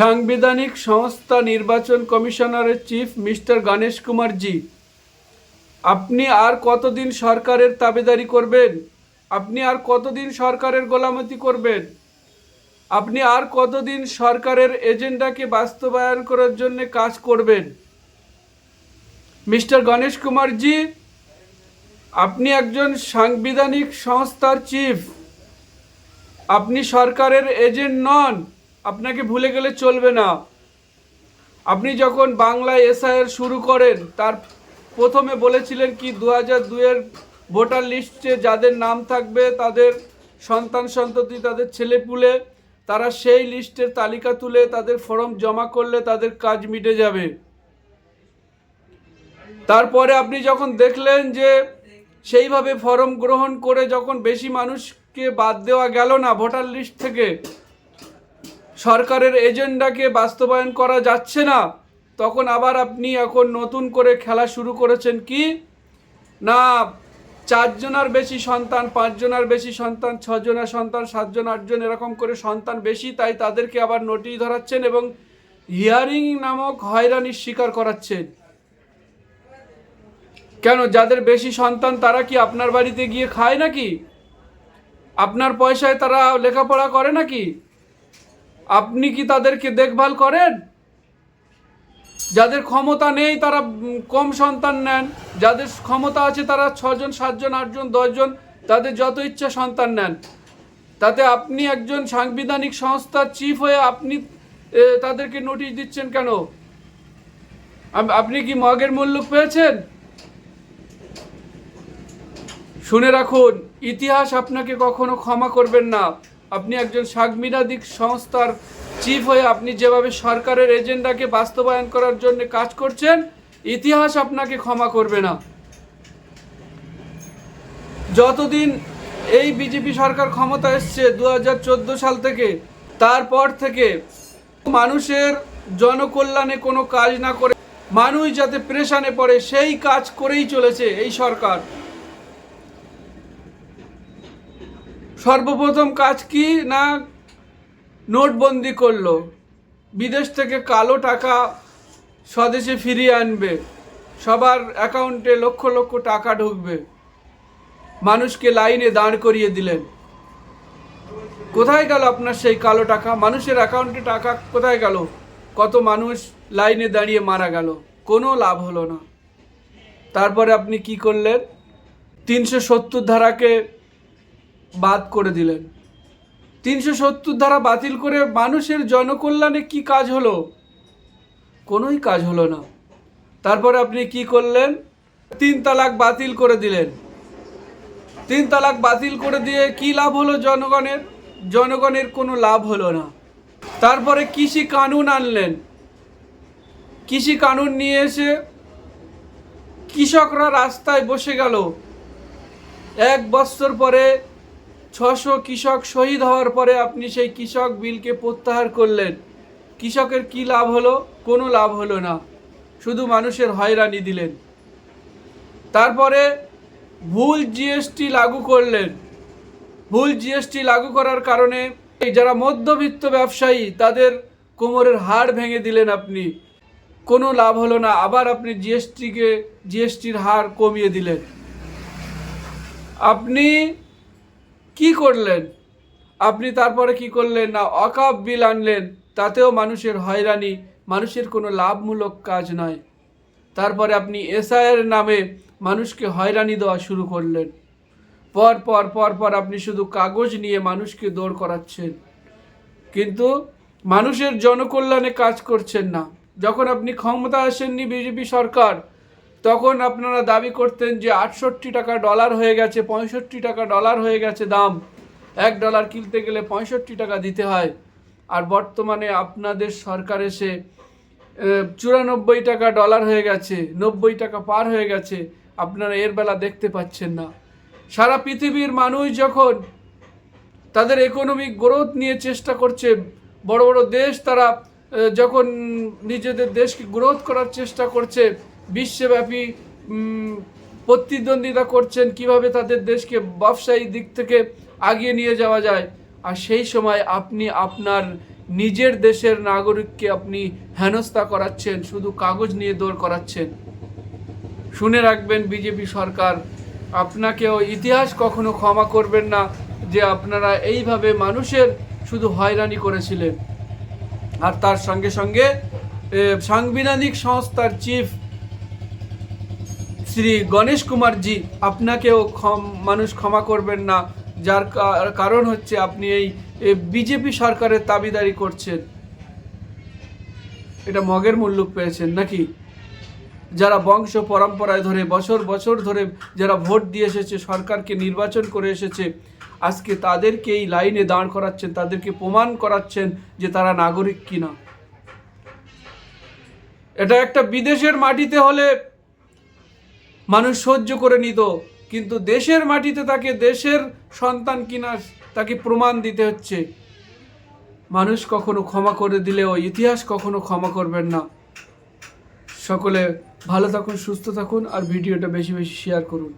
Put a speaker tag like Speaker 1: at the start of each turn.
Speaker 1: সাংবিধানিক সংস্থা নির্বাচন কমিশনারের চিফ মিস্টার গণেশ কুমার জি, আপনি আর কতদিন সরকারের তাবেদারি করবেন? আপনি আর কতদিন সরকারের গোলামতি করবেন? আপনি আর কতদিন সরকারের এজেন্ডাকে বাস্তবায়ন করার জন্য কাজ করবেন? মিস্টার গণেশ কুমার জি, আপনি একজন সাংবিধানিক সংস্থার চিফ, আপনি সরকারের এজেন্ট নন। আপনাকে ভুলে গেলে চলবে না। আপনি যখন বাংলায় এসআইআর শুরু করেন তার প্রথমে বলেছিলেন কি 2002-এর ভোটার লিস্টে যাদের নাম থাকবে তাদের সন্তান সন্ততি, তাদের ছেলেপুলে, তারা সেই লিস্টের তালিকা তুলে তাদের ফর্ম জমা করলে তাদের কাজ মিটে যাবে। তারপরে আপনি যখন দেখলেন যে সেইভাবে ফর্ম গ্রহণ করে যখন বেশি মানুষকে বাদ দেওয়া গেল না ভোটার লিস্ট থেকে, সরকারের এজেন্ডাকে বাস্তবায়ন করা যাচ্ছে না, তখন আবার আপনি এখন নতুন করে খেলা শুরু করেছেন কি না 4 জনের বেশি সন্তান, 5 জনের বেশি সন্তান, 6 জনের সন্তান, 7 জন 8 জন এরকম করে সন্তান বেশি, তাই তাদেরকে আবার নোটিশ ধরাচ্ছেন এবং হিয়ারিং নামক হয়রানির শিকার করাচ্ছেন। কেন? যাদের বেশি সন্তান তারা কি আপনার বাড়িতে গিয়ে খায় নাকি? আপনার পয়সায় তারা লেখাপড়া করে নাকি? আপনি কি তাদেরকে দেখভাল করেন? যাদের ক্ষমতা নেই তারা কম সন্তান নেন, যাদের ক্ষমতা আছে তারা 6 জন 7 জন 8 জন 10 জন তাদের যত ইচ্ছা সন্তান নেন। তাতে আপনি একজন সাংবিধানিক সংস্থার চিফ হয়ে আপনি তাদেরকে নোটিশ দিচ্ছেন কেন? আপনি কি মগের মুল্লুক পেয়েছেন? শুনে রাখুন, ইতিহাস আপনাকে কখনো ক্ষমা করবেন না। আপনি একজন সাংবিধানিক সংস্থার চিফ হয়ে আপনি যেভাবে সরকারের এজেন্ডাকে বাস্তবায়ন করার জন্য কাজ করছেন, ইতিহাস আপনাকে ক্ষমা করবে না। যতদিন এই বিজেপি সরকার ক্ষমতা এসছে 2014 সাল থেকে, তারপর থেকে মানুষের জনকল্যাণে কোনো কাজ না করে মানুষ যাতে প্রেশানে পড়ে সেই কাজ করেই চলেছে এই সরকার। সর্বপ্রথম কাজ কি না নোটবন্দি করলো, বিদেশ থেকে কালো টাকা স্বদেশে ফিরিয়ে আনবে, সবার অ্যাকাউন্টে লক্ষ লক্ষ টাকা ঢুকবে, মানুষকে লাইনে দাঁড় করিয়ে দিলেন। কোথায় গেল আপনার সেই কালো টাকা? মানুষের অ্যাকাউন্টে টাকা কোথায় গেল? কত মানুষ লাইনে দাঁড়িয়ে মারা গেল, কোনো লাভ হলো না। তারপরে আপনি কি করলেন? 370 ধারাকে বাদ করে দিলেন। 370 ধারা বাতিল করে মানুষের জনকল্যাণে কি কাজ হলো? কোনোই কাজ হলো না। তারপরে আপনি কি করলেন? 3 তালাক বাতিল করে দিলেন। 3 তালাক বাতিল করে দিয়ে কি লাভ হলো জনগণের? জনগণের কোনো লাভ হলো না। তারপরে কৃষি কানুন আনলেন। কৃষি কানুন নিয়ে এসে কৃষকরা রাস্তায় বসে গেল। 1 বছর পরে 600 কৃষক শহীদ হওয়ার পরে আপনি সেই কৃষক বিলকে প্রত্যাহার করলেন। কৃষকের কি লাভ হলো? কোনো লাভ হলো না, শুধু মানুষের হয়রানি দিলেন। তারপরে ভুল জিএসটি লাগু করলেন। ভুল জিএসটি লাগু করার কারণে যারা মধ্যবিত্ত ব্যবসায়ী তাদের কোমরের হাড় ভেঙে দিলেন আপনি, কোনো লাভ হলো না। আবার আপনি জিএসটির হার কমিয়ে দিলেন। আপনি কি করলেন? আপনি তারপরে কি করলেন না ওয়াকফ বিল আনলেন, তাতেও মানুষের হয়রানি, মানুষের কোনো লাভমূলক কাজ নয়। তারপরে আপনি এসআইআর নামে মানুষকে হয়রানি দেওয়া শুরু করলেন। পর আপনি শুধু কাগজ নিয়ে মানুষকে দৌড় করাচ্ছেন, কিন্তু মানুষের জনকল্যাণে কাজ করছেন না। যখন আপনি ক্ষমতা আসেননি বিজেপি সরকার, তখন আপনারা দাবি করতেন যে 68 টাকা ডলার হয়ে গেছে, 65 টাকা ডলার হয়ে গেছে দাম, $1 কিনতে গেলে 65 টাকা দিতে হয়। আর বর্তমানে আপনাদের সরকার এসে 94 টাকা ডলার হয়ে গেছে, 90 টাকা পার হয়ে গেছে। আপনারা এর বেলা দেখতে পাচ্ছেন না। সারা পৃথিবীর মানুষ যখন তাদের ইকোনমিক গ্রোথ নিয়ে চেষ্টা করছে, বড় বড় দেশ তারা যখন নিজেদের দেশকে গ্রোথ করার চেষ্টা করছে, বিশ্বব্যাপী প্রতিদ্বন্দ্বিতা করছেন কিভাবে তাদের দেশকে ব্যবসায়িক দিক থেকে আগিয়ে নিয়ে যাওয়া যায়, আর সেই সময় আপনি আপনার নিজের দেশের নাগরিককে আপনি হেনস্থা করাচ্ছেন, শুধু কাগজ নিয়ে দৌড় করাচ্ছেন। শুনে রাখবেন বিজেপি সরকার, আপনাকেও ইতিহাস কখনো ক্ষমা করবেন না যে আপনারা এইভাবে মানুষের শুধু হয়রানি করেছিলেন। আর তার সঙ্গে সঙ্গে সাংবিধানিক সংস্থার চিফ শ্রী গণেশ কুমারজি, আপনাকেও মানুষ ক্ষমা করবেন না, যার কারণ হচ্ছে আপনি এই বিজেপি সরকারের দাবিদারি করছেন। এটা মগের মুল্লুক পেয়েছেন নাকি? যারা বংশ পরম্পরায় ধরে বছর বছর ধরে যারা ভোট দিয়ে এসেছে, সরকারকে নির্বাচন করে এসেছে, আজকে তাদেরকে এই লাইনে দাঁড় করাচ্ছেন, তাদেরকে প্রমাণ করাচ্ছেন যে তারা নাগরিক কিনা। এটা একটা বিদেশের মাটিতে হলে মানুষ সহ্য করে নিত, কিন্তু দেশের মাটিতে তাকে দেশের সন্তান কিনা তাকে প্রমাণ দিতে হচ্ছে। মানুষ কখনো ক্ষমা করে দিলেও ইতিহাস কখনো ক্ষমা করবেন না। সকলে ভালো থাকুন, সুস্থ থাকুন, আর ভিডিওটা বেশি বেশি শেয়ার করুন।